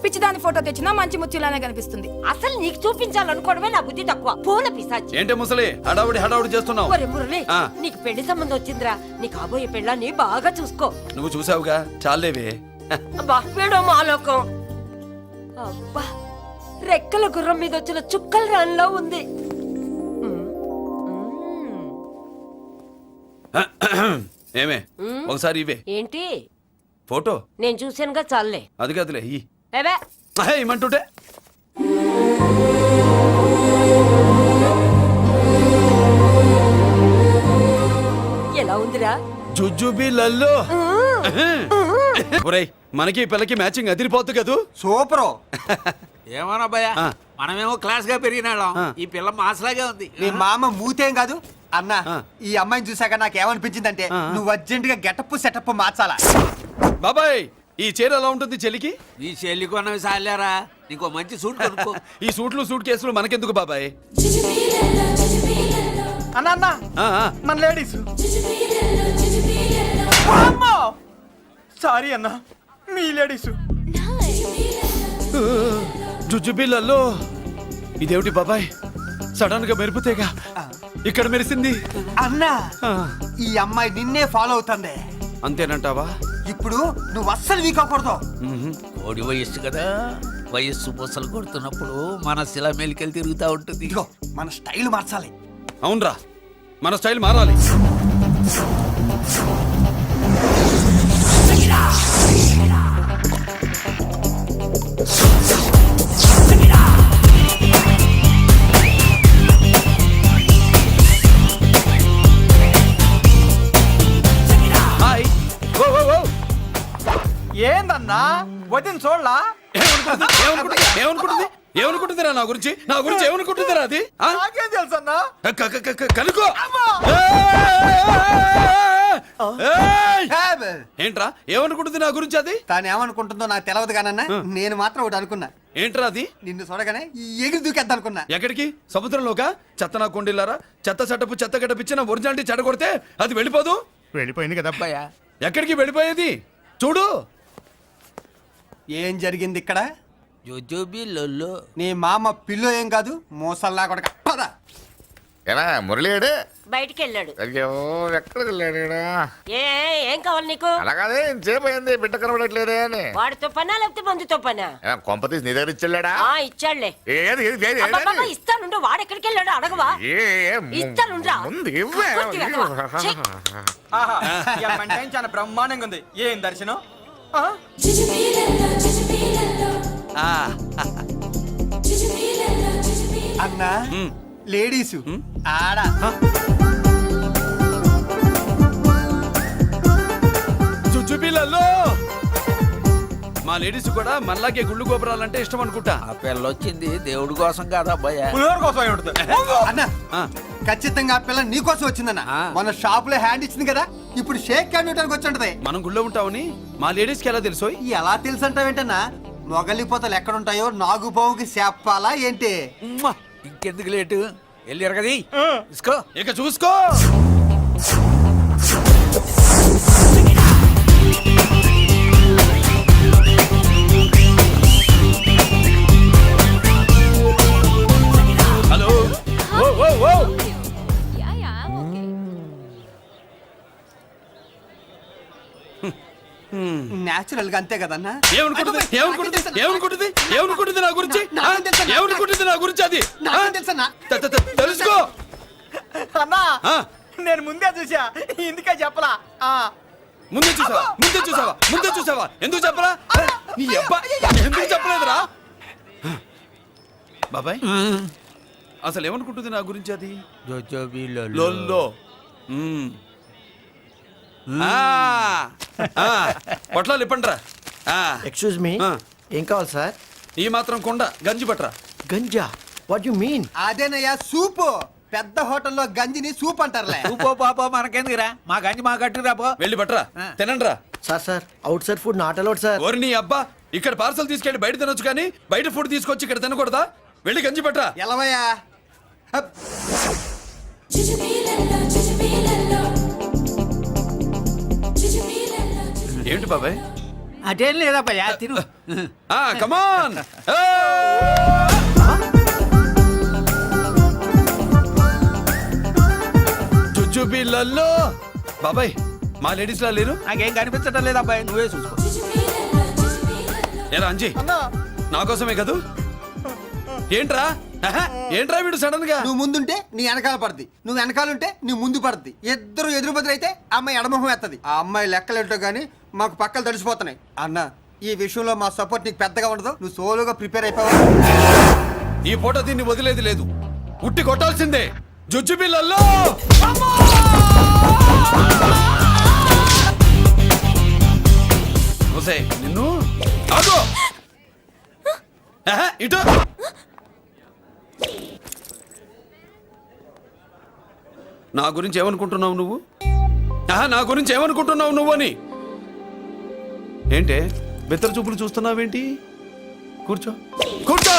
పిచ్చిదాని ఫోటో తెచ్చినా మంచి ముచ్చిలానే కనిపిస్తుంది. అసలు నీకు చూపించాలనుకోవడమే నా బుద్ధి తక్కువ. పూల పిశాచి. ఏంటి ముసలి హడావుడి చేస్తున్నావు? ఒరే మురళి, నీకు పెళ్లి సంబంధం వచ్చిందిరా. నీ కాబోయే పెళ్ళాన్ని బాగా చూసుకో. నువ్వు చూసావుగా, చాలేవే. అబ్బా, వీడో మాలోకం. అబ్బా, రెక్కల గుర్రం మీద వచ్చిన చుక్కల రాన్లో ఉంది. ఏమే, ఒకసారి ఇవే ఏంటి ఫోటో. నేను చూసానుగా, చాలే. అది కదులే ఈ ఏవే ఇమ్మంటుంటే. ఎలా ఉందిరా? జుజుబి లల్లో. ఒరేయ్, మనకి ఈ పిల్లకి మ్యాచింగ్ అదిరిపోద్దు కదూ. సూపరు. ఏమోనబ్బయ్యా, మనమేమో క్లాస్ గా పెరిగినాళ్ళం, ఈ పిల్ల మాసలాగే ఉంది. మీ మామ మూతేం కాదు అన్నా. ఈ అమ్మాయిని చూసాక నాకేమనిపించిందంటే నువ్వు అర్జెంట్ గా గెటప్ సెటప్ మార్చాలా. బాబాయ్, ఈ చీర ఎలా ఉంటుంది చెలికి? ఈ చెల్లి కొన్నవి సాలేరా, నీకు మంచి సూట్ కొనుక్కో. ఈ సూట్లు సూట్ కేసులు మనకెందుకు బాబాయ్? అన్నా మన లేడీస్. సారీ అన్నా, మీ లేడీస్. జుజుబిళ్ళల్లో ఇదేమిటి బాబాయ్, సడన్ గా మెరుపుతేగా ఇక్కడ మెరిసింది. అన్నా, ఈ అమ్మాయి నిన్నే ఫాలో అవుతుంది. అంతేనంటావా? ఇప్పుడు నువ్వు అస్సలు వీక్ అవ్వకూడదు. కోడి వయస్సు కదా, వయస్సు పూసలు కొడుతున్నప్పుడు మన శిల మేలికెళ్ళి తిరుగుతూ ఉంటుంది. ఇదిగో మన స్టైల్ మార్చాలి. అవునరా, మన స్టైల్ మారాలి. హాయ్. ఓ ఓ ఓ, ఏందన్నా వదిన చూడలా? ఏమనుకుంటుందిరా నా గురించి? నా గురించి ఏమనుకుంటుందిరా అది? నాకేం తెలుసు అన్నా? కనుకో. ఏంట్రా ఏమనుకుంటుంది నా గురించి అది? తాను ఏమనుకుంటుందో నాకు తెలియదు కానన్నా, నేను మాత్రం ఒకటి అనుకున్నా. ఏంట్రా అది? నిన్ను చూడగానే ఎగిరి దూకేద్దాం అనుకున్నా. ఎక్కడికి? సముద్రంలోకా? చెత్త నా కొండిల్లారా, చెత్త చెట్టపు చెత్త గడపిచ్చి నా ఒరిజినాలిటీ చెడగొడితే అది వెళ్ళిపోదు. వెళ్ళిపోయింది కదా అబ్బాయా. ఎక్కడికి వెళ్ళిపోయేది? చూడు ఏం జరిగింది ఇక్కడ. జోజోబి లొల్లో. నీ మామ పిల్లో ఏం కాదు, మోసల్లా కొడక. పద. ఏనా మురళీడే బయటికి వెళ్ళాడు. అయ్యో ఎక్కడికి వెళ్ళాడు ఏం కావాలి నీకు? అలాగే సేపు అయింది బిడ్డ కనబడట్లేదే అని. వాడితో పనా లేకపోతే మందుతో పనా? కొంపతీసి నీ దగ్గర ఇచ్చాడా? ఇచ్చాడులే. ఏది ఏది ఏది అబ్బబ్బబ్బ, ఇస్తానుండు. వాడు ఎక్కడికి వెళ్ళాడు అడగవా? ఇస్తానుండ్రా. ముందు ఇవ్వే. పూర్తిగా అడగవా? ఛీ. చాలా బ్రహ్మాండంగా ఉంది. ఏం దర్శనం? అన్నా లేడీసు ఆడ చుచ్చుపిల్లల్లో మా లేడీస్ కూడా మనలాగే గుళ్ళు గోపురాలంటే ఇష్టం అనుకుంటా. ఆ పిల్ల వచ్చింది దేవుడి కోసం కాదు అబ్బాయి. అన్న ఖచ్చితంగా ఆ పిల్ల నీకోసం వచ్చిందన్న. మన షాప్ లో హ్యాండ్ ఇచ్చింది కదా, ఇప్పుడు షేక్ హ్యాండ్ ఇవ్వడానికి వచ్చి ఉంటది. మనం గుళ్ళో ఉంటామని మా లేడీస్ కి ఎలా తెలుసు? ఎలా తెలుసు అంటావేంటన్నా? మొగలిపోతలు ఎక్కడుంటాయో నాగుబావుకి చెప్పాలా ఏంటి? ఇంకెందుకు లేటు వెళ్ళారు కదా తీసుకో. ఇక చూసుకో. హలో ఓ ఓ ఓ నేచురల్ గా అంతే కదన్నా. ఏమనుకుంటుంది నా గురించి? ఏమనుకుంటుంది నా గురించి? అది తెలుసన్నా తెలుసుకో అన్నా. నేను ముందే చూసా, ఇందుకే చెప్పలా. ముందే చూసావా? ఎందుకు చెప్పరా? నీ అబ్బా ఎందుకు చెప్పలేదురా? బాబాయ్ అసలు ఏమనుకుంటుంది నా గురించి? అది లొల్లో. పొట్లాలు ఇప్పండిరా. ఎక్స్క్యూజ్ మీ, ఏం కావాలి సార్? ఈ మాత్రం కొండ గంజి పట్రా. గంజా? What you mean? అదేనయ్యా సూపు. పెద్ద హోటల్లో గంజిని సూప్ అంటారులే. పో పాప మనకెందుకురా, మా గంజి మా కట్టురా పో. వెళ్ళి పట్రా, తినండిరా. Sir outside food not allowed sir. ఓరి నీ అబ్బా, ఇక్కడ పార్సల్ తీసుకెళ్ళి బయట తినొచ్చు కానీ బయట ఫుడ్ తీసుకొచ్చి ఇక్కడ తినకూడదా? వెళ్ళి గంజి పట్రా. ఎలవయ్యా. ఏంటి బాబాయ్? అదేం లేదబ్బా తిను. కమాన్. చుచ్చుపిల్లల్లో బాబాయ్ మా లేడీస్ లా లేరు? నాకేం కనిపించడం లేదు అబ్బాయి, నువ్వే చూసుకో. ఏరా అంజీ, నా కోసమే కదూ? ఏంట్రా ఏంట్రా వీడు సడన్ గా? నువ్వు ముందుంటే నీ వెనకాల పడుద్ది, నువ్వు వెనకాలంటే నీ ముందు పడుద్ది. ఇద్దరు ఎదురు బదులైతే అమ్మాయి ఎడమొహం ఎత్తది. ఆ అమ్మాయి లెక్కలేంటో గానీ మాకు పక్కలు తడిసిపోతున్నాయి. అన్న ఈ విషయంలో మా సపోర్ట్ నీకు పెద్దగా ఉండదు. నువ్వు సోలోగా ప్రిపేర్ అయిపోవాలి. ఈ పూట దీన్ని వదిలేది లేదు, ఉట్టి కొట్టాల్సిందే. జుజ్జు పిల్లల్లో నిన్ను ఆగో. ఇటు నా గురించి ఏమనుకుంటున్నావు నువ్వు? నా గురించి ఏమనుకుంటున్నావు నువ్వు అని? ఏంటే బెత్తర చూపులు చూస్తున్నావేంటి? కూర్చో కూర్చో.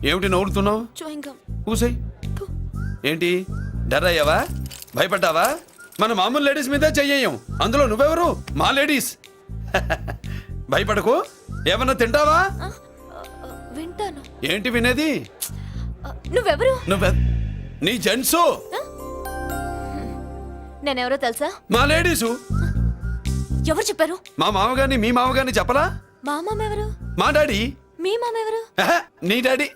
ఏమిటి నవ్వుతున్నావు? కూసై. ఏంటి డర్ అయ్యావా? భయపడ్డావా? మన మామూలు లేడీస్ మీద చెయ్యం, అందులో నువ్వెవరు? మా లేడీస్. భయపడకు. ఏమన్నా తింటావా? వింటాను. ఏంటి వినేది? నువ్వెవరు? నీ జెంట్సు. నేనెవరో తెలుసా? మా లేడీసు. ఎవరు చెప్పారు? మా మామగారిని మీ మామగారిని చెప్పలా? మా మామ ఎవరు? మా డాడీ. మీ మామ ఎవరు? నీ డాడీ.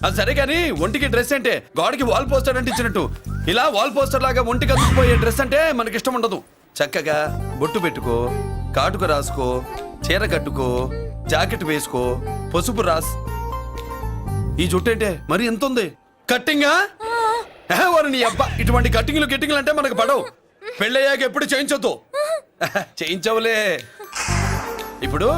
అది సరే కానీ ఒంటికి డ్రెస్ అంటే గోడకి వాల్ పోస్టర్ అంటే ఇచ్చినట్టు ఇలా వాల్ పోస్టర్ లాగా ఒంటికి అందుకుపోయే డ్రెస్ అంటే మనకి ఇష్టం ఉండదు. చక్కగా బొట్టు పెట్టుకో, కాటుక రాసుకో, చీర కట్టుకో, జాకెట్ వేసుకో, పసుపు రాస్. ఈ జుట్టు అంటే మరి ఎంత ఉంది? కట్టింగా? వారు నీ అబ్బా, ఇటువంటి కట్టింగ్లు గిట్టింగ్లు అంటే మనకు పడవు. పెళ్ళయ్యాక ఎప్పుడు చేయించొద్దు. చేయించవులే. ఇప్పుడు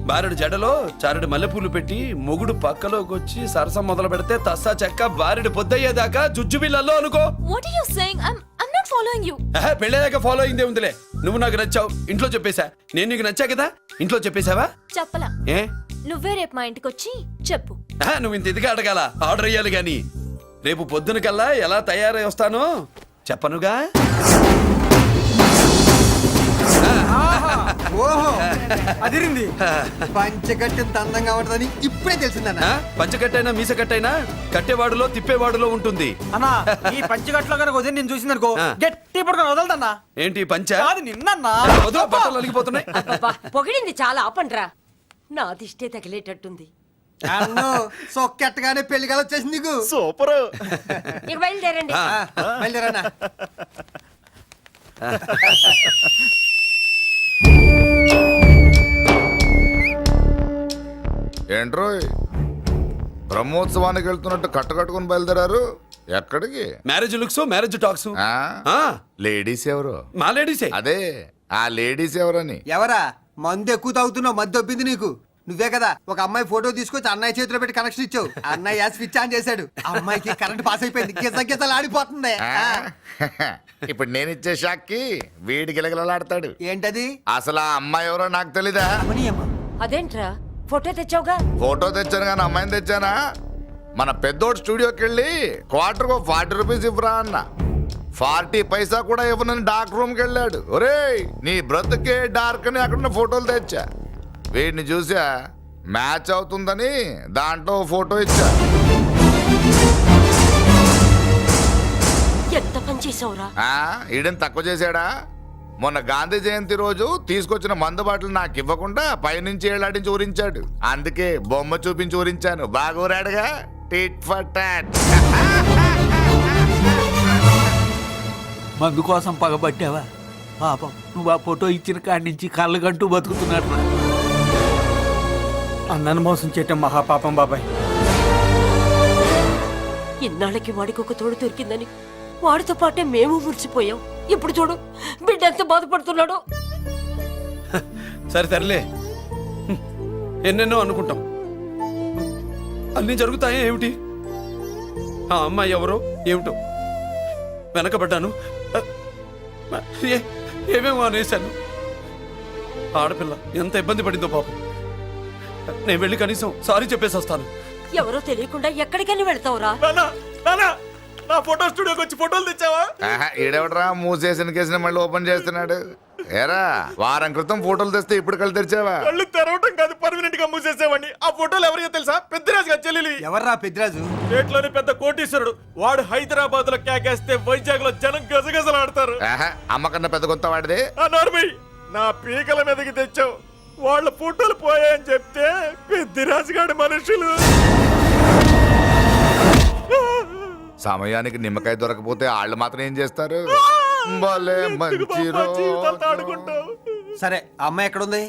బారెడు జడలో చారెడు మల్లెపూలు పెట్టి మొగుడు పక్కలోకి వచ్చి సరసం మొదలు పెడితే తస్సా చెక్క బారెడు పొద్దయ్యేదాకా జుజ్జు బిళ్ళల్లో అనుకో. What are you saying? I'm not following you. పెళ్ళయ్యాక ఫాలో అయిందే ఉందిలే. నువ్వు నాకు నచ్చావు, ఇంట్లో చెప్పేశా. నేను నీకు నచ్చా కదా, ఇంట్లో చెప్పేశావా? చెప్పలా. ఏ నువ్వే రేపు మా ఇంటికి వచ్చి చెప్పు. నువ్వు ఇంత ఇదిగా అడగాల, ఆర్డర్ అయ్యాలి గాని. రేపు పొద్దున కల్లా ఎలా తయారై వస్తానో చెప్పనుగా. ఓహో అదిరింది. పంచగట్టెంత అందంగా ఉంటుందని ఇప్పుడే తెలిసిందన్న. పంచకట్టైనా మీసకట్టైనా కట్టేవాడులో తిప్పేవాడులో ఉంటుంది. అన్నా ఈ పంచగట్లో కనుక వదిలి నేను చూసిందనుకో ఆ. గట్టి పడుకొని వదలదన్నా. ఏంటి పంచ కాదు నిన్నన్నా. వదిలో బట్టలు అలిగిపోతున్నాయి. అబ్బబ్బా, పొగిడింది చాలా ఆపండ్రా. నా దిష్టే తగిలేటట్టుంది. అన్ను సొక్కెట్టగానే పెళ్లి కల వచ్చేసింది నీకు. సూపర్. ఇక బయలుదేరండి. బయలుదేరన్నా. ఏంట్రోయ్ బ్రహ్మోత్సవానికి వెళ్తున్నట్టు కట్టుకట్టుకుని బయలుదేరారు? ఎక్కడికి? Marriage looks, marriage talks. Ladies ఎవరు? మా లేడీసే. అదే ఆ లేడీస్ ఎవరని. ఎవరా మందు ఎక్కువ తాగుతున్నావు? మధ్య దొబ్బింది నీకు. నువ్వే కదా ఒక అమ్మాయి ఫోటో తీసుకొచ్చి అన్నయ్య చేతిలో పెట్టి కనెక్షన్ ఇచ్చావు. అన్నయ్య స్విచ్ ఆన్ చేశాడు. అమ్మాయికి కరెంట్ పాస్ అయిపోయింది. గిజగిజలు ఆడిపోతుంది. ఇప్పుడు నేను ఇచ్చే షాక్కి వీడి గిలగిలలాడతాడు. ఏంటది? అసలు ఆ అమ్మాయి ఎవరో నాకు తెలీదా? అదేంట్రా ఫోటో తెచ్చావుగా? ఫోటో తెచ్చాను కానీ అమ్మాయిని తెచ్చానా? మన పెద్దోడు స్టూడియోకి వెళ్ళి క్వార్టర్కు 40 రూపీస్ ఇవ్వరా అన్న. 40 పైసా కూడా ఇవ్వనని డార్క్ రూమ్కి వెళ్ళాడు. ఒరేయ్ నీ బ్రతుకే డార్క్ అని అక్కడ ఫోటోలు తెచ్చా. వీడిని చూసా మ్యాచ్ అవుతుందని దాంట్లో ఫోటో ఇచ్చా. ఎంత పని చేసావురా? ఈడని తక్కువ చేశాడా? మొన్న గాంధీ జయంతి రోజు తీసుకొచ్చిన మందు బాటలు నాకు ఇవ్వకుండా పైనుంచి ఏలాడించి ఊరించాడు. అందుకే బొమ్మ చూపించి ఊరించాను. బాగా ఊరాడుగా. Tit for tat. మందు కోసం పగబట్టావా? పాపం నువ్వు ఆ ఫోటో ఇచ్చిన కాడి నుంచి కళ్ళగంటూ బతుకుతున్నాడు. అన్నను మోసం చేయటం మహాపాపం బాబాయ్. ఇన్నాళ్ళకి వాడికి ఒక తోడు దొరికిందని వాడితో పాటే మేము మురిసిపోయాం. ఇప్పుడు చూడు బిడ్డ ఎంత బాధపడుతున్నాడో. సరే తరలే, ఎన్నెన్నో అనుకుంటాం, అన్నీ జరుగుతాయా ఏమిటి? ఆ అమ్మాయి ఎవరో ఏమిటో వెనకబడ్డాను. ఏమేమో అనేశాను. ఆడపిల్ల ఎంత ఇబ్బంది పడిందో పాపం. నేను వెళ్ళి కనీసం సారీ చెప్పేసి వస్తాను. ఎవరో తెలియకుండా ఎక్కడికని వెళ్తావురా? నా ఫోటో స్టూడియోకి వచ్చి ఫోటోలు తెచ్చావా? ఈడెవడరా మూసేసిన కేసుని మళ్ళీ ఓపెన్ చేస్తున్నాడు? ఏరా వారం క్రితం ఫోటోలు తెస్తే ఇప్పుడు కళ్ళు తెరిచావా? కళ్ళు తెరవటం కాదు, పర్మనెంట్ గా మూసేసేవాడిని. ఆ ఫోటోలు ఎవరికో తెలుసా? పెద్దరాజు గారి చెల్లెలి. ఎవర్రా పెద్దరాజు? స్టేట్లోని పెద్ద కోటీశ్వరుడు. వాడు హైదరాబాద్ లో కేకేస్తే వైజాగ్ లో జనం గజగజలాడతారు. అమ్మకన్నా పెద్ద కొత్త వాడిదే. ఆ నార్మల్ నా పీకల మీదకి తెచ్చావు. వాళ్ళ ఫోటోలు పోయాయని చెప్తే పెద్దిరాజు గారి మనుషులు. సమయానికి నిమ్మకాయ దొరకపోతే వాళ్ళు మాత్రం ఏం చేస్తారు? భలే మంచి జీవితాలతో ఆడుకుంటావు. సరే ఆ అమ్మాయి ఎక్కడుంది?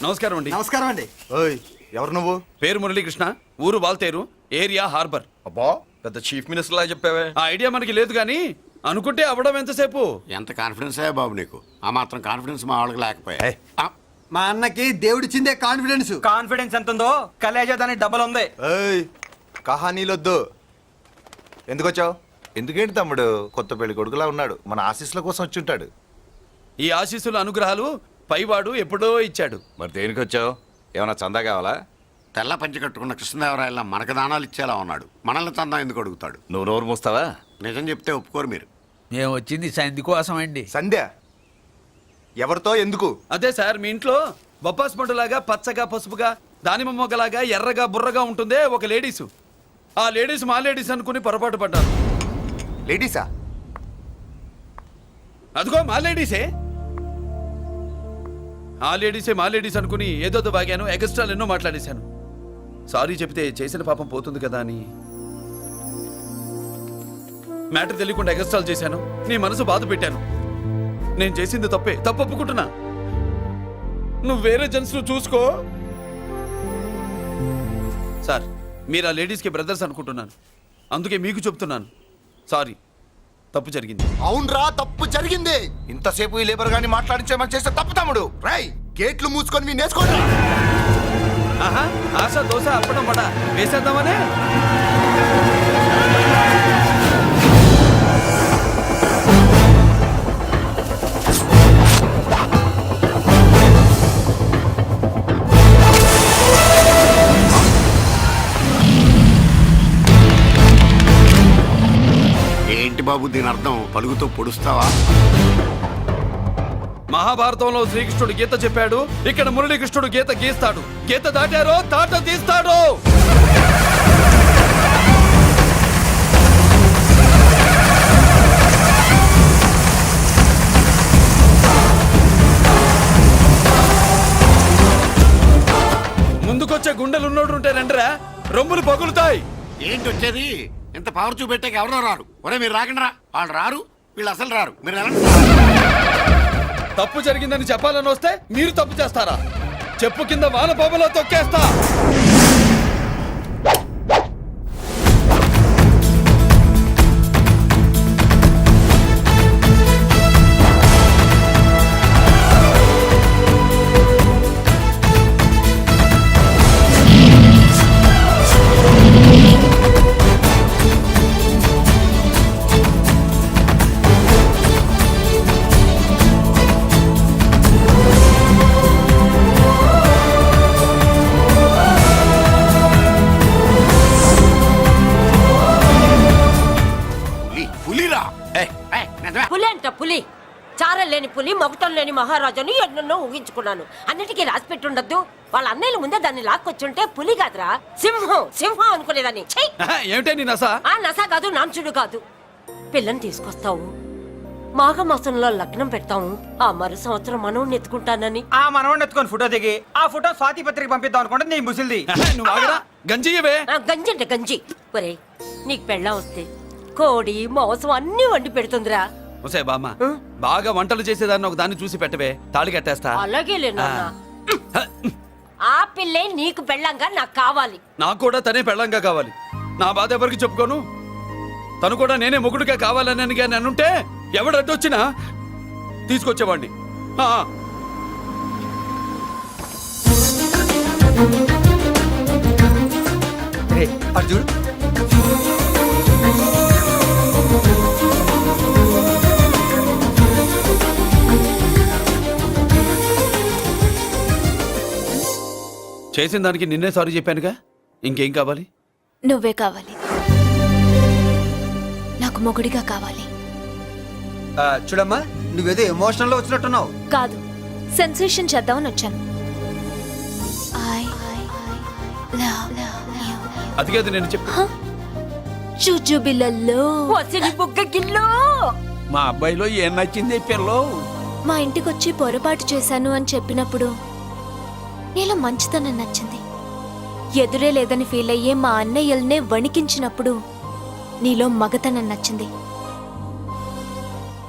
నమస్కారం అండి. నమస్కారం అండి. ఓయ్ ఎవరు నువ్వు? పేరు మురళీకృష్ణ, ఊరు వాల్తేరు, ఏరియా హార్బర్. అబ్బా పెద్ద చీఫ్ మినిస్టర్ లాగా చెప్పావే. ఆ ఐడియా మనకి లేదు కానీ అనుకుంటే అవ్వడం ఎంతసేపు? ఎంత కాన్ఫిడెన్స్ అయ్యా బాబు నీకు? ఆ మాత్రం కాన్ఫిడెన్స్ మా వాళ్ళకి లేకపోయా? మా అన్నకి దేవుడిచ్చిందే కాన్ఫిడెన్స్. కాన్ఫిడెన్స్ ఎంత ఉందో కలేజా దానికి డబల్ ఉంది. ఏయ్ కహానీలొద్దు. ఎందుకు వచ్చావు? ఎందుకేంటి తమ్ముడు కొత్త పెళ్లి కొడుకులా ఉన్నాడు. మన ఆశీస్సుల కోసం వచ్చి ఉంటాడు. ఈ ఆశీస్సుల అనుగ్రహాలు పైవాడు ఎప్పుడో ఇచ్చాడు. మరి దేనికి వచ్చావు? ఏమైనా చందా కావాలా? తెల్ల పంచి కట్టుకున్న కృష్ణదేవరాయల మనకు దానాలు ఇచ్చేలా ఉన్నాడు. మనల్ని చందా ఎందుకు అడుగుతాడు? నువ్వు నోరు మూస్తావా? నిజం చెప్తే ఒప్పుకోరు మీరు. మేము వచ్చింది సంధి కోసం అండి. సంధ్య ఎవరితో ఎందుకు? అదే సార్, మీ ఇంట్లో బొప్పాస్ పండులాగా పచ్చగా పసుపుగా దానిమ్మ మొగ్గలాగా ఎర్రగా బుర్రగా ఉంటుందే ఒక లేడీసు. ఆ లేడీస్ మా లేడీస్ అనుకుని పొరపాటు పడ్డాను. లేడీసా? అదిగో మా లేడీసే. ఆ లేడీసే మా లేడీస్ అనుకుని ఏదో బాగాను, ఎగస్ట్రాలు ఎన్నో మాట్లాడేశాను. సారీ చెప్తే చేసిన పాపం పోతుంది కదా అని మ్యాటర్ తెలియకుండా ఎగస్ట్రాలు చేశాను. నీ మనసు బాధ పెట్టాను. నేను చేసింది తప్పే, తప్పు ఒప్పుకుంటున్నా. నువ్వు వేరే జెంట్స్ చూసుకో. సార్, మీరు ఆ లేడీస్కి బ్రదర్స్ అనుకుంటున్నాను, అందుకే మీకు చెప్తున్నాను. సారీ, తప్పు జరిగింది. అవునరా తప్పు జరిగింది. ఇంతసేపు ఈ లేబర్ గాని మాట్లాడించే మనం చేస్తే తప్పు తమ్ముడు. రై గేట్లు మూసుకొని మీ నేర్చుకోండి. ఆహా ఆశ దోశ అప్పడం వడ వేసేద్దామనే. ఏంటి బాబు దీని అర్థం? పలుగుతో పొడుస్తావా? మహాభారతంలో శ్రీకృష్ణుడు గీత చెప్పాడు, ఇక్కడ మురళీకృష్ణుడు గీత గీస్తాడు. గీత దాటారో తాట తీస్తాడు. ముందుకొచ్చే గుండెలు ఉన్నోడు ఉంటే రండిరా, రొమ్ములు పగులుతాయి. ఏంటి వచ్చేది? ఇంత పవర్ చూపెట్టాక ఎవరో రారు. ఒరే మీరు రాకండి రా. వాళ్ళు రారు, వీళ్ళు అసలు రారు. మీరు ఎలా? తప్పు జరిగిందని చెప్పాలని వస్తే మీరు తప్పు చేస్తారా? చెప్పు కింద వాన పాపలో తొక్కేస్తా. పులిరా? పులి అంట పులి. చారం లేని పులి, మొగటం లేని మహారాజుని ఎన్నెన్నో ఊహించుకున్నాను. అన్నిటికీ రాసి పెట్టుండద్దు. వాళ్ళ అన్నయ్యల ముందే దాన్ని లాక్కొచ్చుంటే పులి కాదురా, సింహం. సింహం అనుకునేదాన్ని. ఛీ! ఏమిటే నీ నస? ఆ నస కాదు, నాంచుడు కాదు. పిల్లని తీసుకొస్తావు, మాఘమాసంలో లగ్నం పెడతాము. ఆ మరు సంవత్సరం మనవుని ఎత్తుకుంటానని. ఆ మనవాడిని ఎత్తుకొని ఫోటో దిగి ఆ ఫోటో స్వాతి పత్రిక పంపిద్దాం అనుకుంటే నీ ముసిల్ది. నువ్వు ఆగరా, గంజియవే. గంజి అంటే గంజి. ఒరే నీకు పెళ్ళం వస్తే కోడి మాంసం అన్ని వండి పెడుతుందిరా. ఒసే బామ్మ, బాగా వంటలు చేసేదాన్ని ఒక దాన్ని చూసి పెట్టవే, తాళి కట్టేస్తా. అలాగే లేనా? ఆ పిల్లే నీకు పెళ్ళంగా నాకు కావాలి. నాకు కూడా తనే పెళ్ళంగా కావాలి. నా బాధ ఎవరికి చెప్పుకోను. తను కూడా నేనే మొగుడుగా కావాలని కానీ అనుంటే ఎవడు అడ్డొచ్చినా తీసుకొచ్చేవాడిని. అర్జున్ చేసిన దానికి నిన్నే సారీ చెప్పానుగా, ఇంకేం కావాలి? నువ్వే కావాలి. నాకు మొగుడిగా కావాలి. చూడమ్మా, నువ్వేదో ఎమోషనల్ లో వచ్చినట్టున్నావు. కాదు, సెన్సేషన్ చేద్దామని వచ్చాను. అది కాదు నేను చెప్పు. చుచుబిళ్ళల్లో వసిలి బుగ్గ గిల్లో. మా అబ్బాయిలో ఏం నచ్చింది పిల్లో? మా ఇంటికొచ్చి పొరపాటు చేశాను అని చెప్పినప్పుడు నీలో మంచితనం నచ్చింది. ఎదురే లేదని ఫీల్ అయ్యే మా అన్నయ్యల్నే వణికించినప్పుడు నీలో మగతనం నచ్చింది.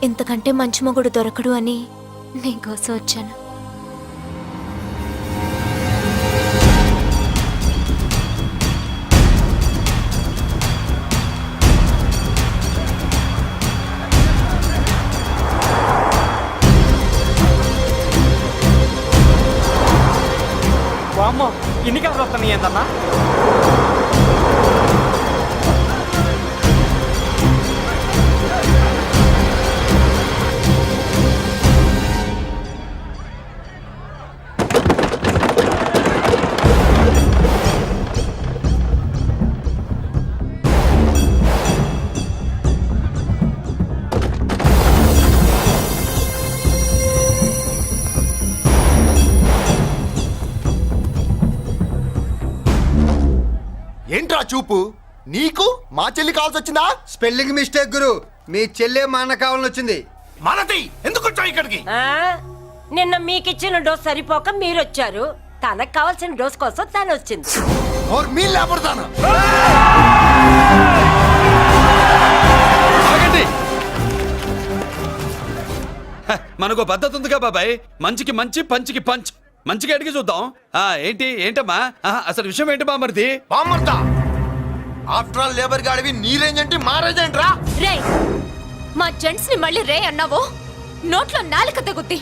ఇంతకంటే మంచి మొగుడు దొరకడు అని నీకోసం వచ్చాను. వామ్మో, ఇన్ని కలర్లు వస్తున్నాయి ఏంటన్నా? ఏంట్రా చూపు? నీకు మా చెల్లి కావాల్సి వచ్చిందా? స్పెల్లింగ్ మిస్టేక్ గురు. మీ చెల్లె మా అన్న కావాలని వచ్చింది. మనది ఎందుకు వచ్చావు ఇక్కడికి? నిన్న మీకిచ్చిన డోస్ సరిపోక మీరొచ్చారు. తనకు కావాల్సిన డోస్ కోసం తను వచ్చింది. మనకు పద్ధతి ఉందిగా బాబాయ్. మంచికి మంచి, పంచికి పంచ్. మంచిగా అడిగి చూద్దాం. ఏంటమ్మా అసలు విషయం ఏంటి బామ్మర్ది? బామ్మర్దా, ఆఫ్టర్ ఆల్ లేబర్ గాడివి నీ రేంజ్ ఏంటి, మా రేంజ్ ఏంట్రా? రే, మా జెంట్స్ ని మళ్ళీ రే అన్నావో నోట్లో నాలుక తగుద్ది.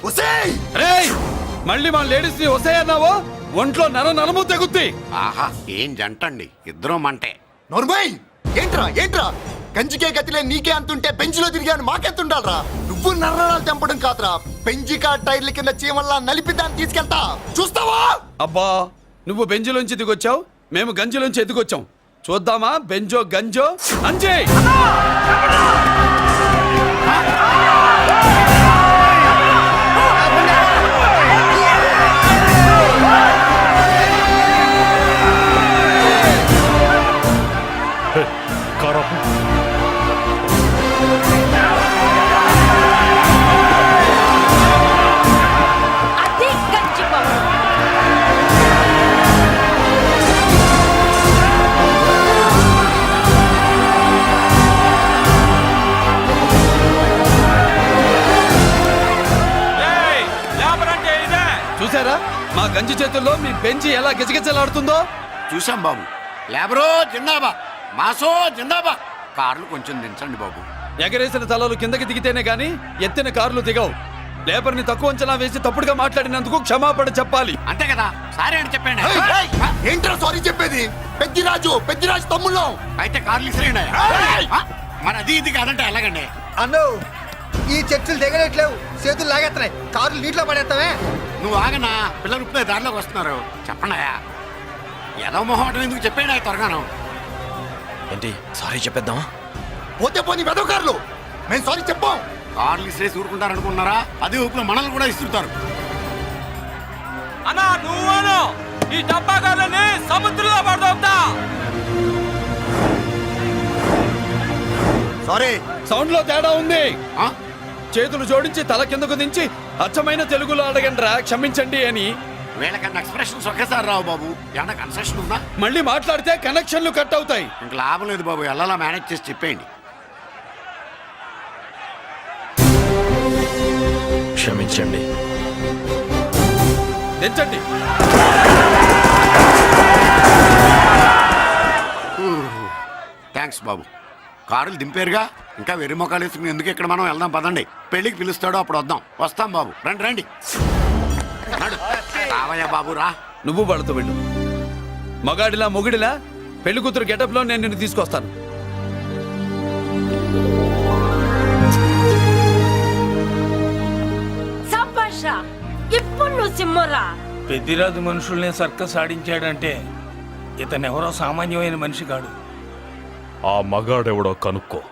రేయ్, మళ్ళీ మా లేడీస్ ని వస్తాయన్నావో ఒంట్లో నరము తెగుద్ది. ఆహా ఏం జంటండి ఇద్దరం మంటే. నోర్మై ఏంట్రా ఏంట్రా గంజికే గతిలే నీకే అంతుంటే బెంచ్లో తిరిగాను మాకెంతుండాలరా? నువ్వు నర్రాలు తెంపడం కాదురా, బెంజికా టైర్ల కింద చీమల్లా నలిపి దాన్ని తీసుకెళ్తా చూస్తావా? అబ్బా నువ్వు బెంజులోంచి దిగొచ్చావు, మేము గంజిలోంచి ఎదిగొచ్చాం. చూద్దామా బెంజో గంజో అంజే. కారాపు అది గంజి బాబు. చూసారా మా గంజి చేతుల్లో మీ బెంజి ఎలా గిజగిజలాడుతుందో? చూసాం బాబు. లేబరో జిందాబా, మాసో జిందాబా. కార్లు కొంచెం దించండి బాబు. ఎగరేసిన తలలు కిందకి దిగితేనే గాని ఎత్తిన కార్లు దిగవు. లేబర్ని తక్కువ అంచనా వేసి తప్పుడుగా మాట్లాడినందుకు క్షమాపణ చెప్పాలి. అంతే కదా, సారీ అని చెప్పండి. ఏంట్రా సారీ చెప్పేది? పెద్దిరాజు తమ్ముళ్ళం. అయితే కార్లు ఇసిరేయండి. మరి అది ఇది కాదంటే ఎలాగండి? అన్నో ఈ చర్చలు దిగలేట్లేవు, చేతులు లాగేస్తున్నాయి, కార్లు నీటిలో పడేస్తావే. నువ్వు ఆగనా, పిల్లలు ఇప్పుడే దారిలోకి వస్తున్నారు. చెప్పండాయా ఏదో మొహం ఎందుకు చెప్పండి త్వరగాను. ఏంటి సారీ చెప్పేద్దామా? పోతే పోని వెదవ కార్లు, మేము సారీ చెప్పాం. కార్లు ఇసిరేసి ఊరుకుంటారు అనుకున్నారా? అదే ఊపిలో మనల్ని కూడా ఇస్తుంటారు. అన్నా నువ్వు ఈ డబ్బాగాలని సముద్రంలో పడదోపుతా. సారీ సౌండ్ లో తేడా ఉంది. ఆ? చేతులు జోడించి తల కిందకు దించి అచ్చమైన తెలుగులో అడగండిరా క్షమించండి అని. వీళ్ళకన్నా ఎక్స్ప్రెషన్స్ ఒకేసారి రావు బాబు. ఏమన్నా కన్సెషన్ ఉందా? మళ్ళీ మాట్లాడితే కనెక్షన్లు కట్ అవుతాయి. ఇంక లాభం లేదు బాబు, ఎలా మేనేజ్ చేసి చెప్పేయండి. క్షమించండి. తెచ్చండి. థ్యాంక్స్ బాబు. కారులు దింపారుగా, ఇంకా వెర్రి మొక్కలు వేసుకుని ఎందుకు ఇక్కడ మనం వెళ్దాం పదండి. పెళ్ళికి పిలుస్తాడో అప్పుడు వద్దాం. వస్తాం బాబు, రండి రండి. నడు. రావయ్యా బాబు రా. నువ్వు వాళ్ళతో వెళ్ళు. మగాడిలా మొగుడిలా పెళ్లి కూతురు గెటప్ లో నేను నిన్ను తీసుకొస్తాను. సభాషా, ఇప్పుడు నువ్వు సింహరా. పెద్దిరాజు మనుషుల్ని సర్కస్ ఆడించాడంటే ఇతనెవరో సామాన్యమైన మనిషి కాడు. ఆ మగాడెవడో కనుక్కో.